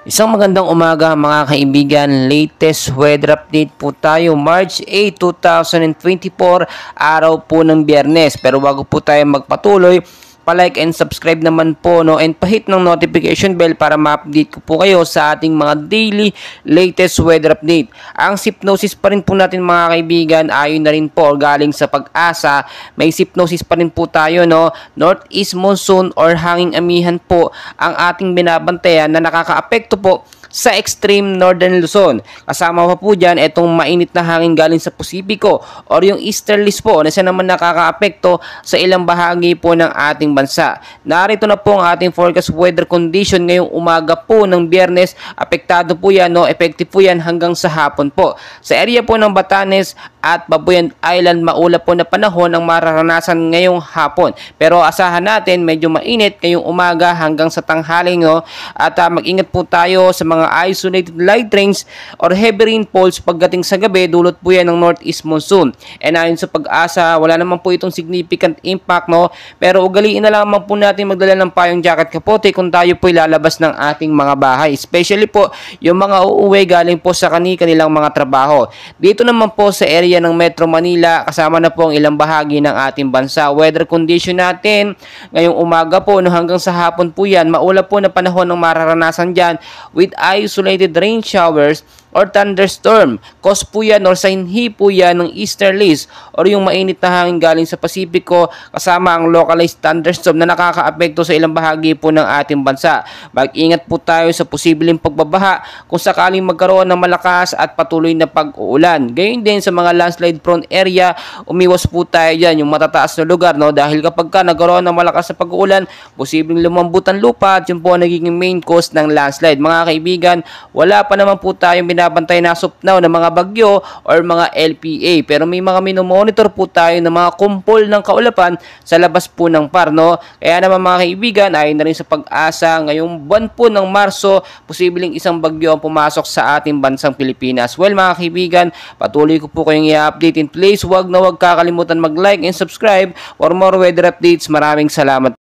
Isang magandang umaga mga kaibigan, latest weather update po tayo, March 8, 2024, araw po ng Biyernes. Pero bago po tayo magpatuloy, pa-like and subscribe naman po, no, and pa-hit ng notification bell para ma-update ko po kayo sa ating mga daily latest weather update. Ang SIPnosis pa rin po natin mga kaibigan, ayon na rin po galing sa Pag-asa, may SIPnosis pa rin po tayo, no, northeast monsoon or hanging amihan po ang ating binabantayan na nakakaapekto po sa extreme northern Luzon. Kasama pa po dyan itong mainit na hangin galing sa Pasipiko or yung easterlies po na siya naman nakakaapekto sa ilang bahagi po ng ating bansa. Narito na po ang ating forecast weather condition ngayong umaga po ng Biyernes. Apektado po yan, no? Effective po yan hanggang sa hapon po. Sa area po ng Batanes at Babuyan Island, maulap po na panahon ang mararanasan ngayong hapon. Pero asahan natin medyo mainit ngayong umaga hanggang sa tanghali, no? At mag-ingat po tayo sa mga isolated light rains or heavy rainfalls pagdating sa gabi, dulot po yan ng northeast monsoon. And ayon sa Pag-asa, wala naman po itong significant impact, no? Pero ugaliin na lamang po natin magdala ng payong jacket kapote kung tayo po lalabas ng ating mga bahay. Especially po yung mga uuwi galing po sa kanilang mga trabaho. Dito naman po sa area ng Metro Manila, kasama na po ang ilang bahagi ng ating bansa. Weather condition natin ngayong umaga po, no, hanggang sa hapon po yan, maulap po na panahon ng mararanasan dyan with isolated rain showers or thunderstorm. Cause po yan or sanhi po yan ng easterlies or yung mainit na hangin galing sa Pasipiko kasama ang localized thunderstorm na nakakaapekto sa ilang bahagi po ng ating bansa. Mag-ingat po tayo sa posibleng pagbabaha kung sakaling magkaroon ng malakas at patuloy na pag-uulan. Gayon din sa mga landslide prone area, umiwas po tayo dyan yung matataas na lugar, no? Dahil kapag nagkaroon ng malakas na pag-uulan, posibleng lumambot ang lupa at yun po ang nagiging main cause ng landslide. Mga kaibigan, wala pa naman po tayong binabantay na supnaw ng mga bagyo or mga LPA, pero may mga minomonitor po tayo ng mga kumpol ng kaulapan sa labas po ng PAR, no? Kaya naman mga kaibigan, ayon na rin sa Pag-asa, ngayong buwan po ng Marso, posibleng isang bagyo ang pumasok sa ating bansang Pilipinas. Well mga kaibigan, patuloy ko po kayong i-update in place. Huwag na huwag kakalimutan mag-like and subscribe for more weather updates. Maraming salamat.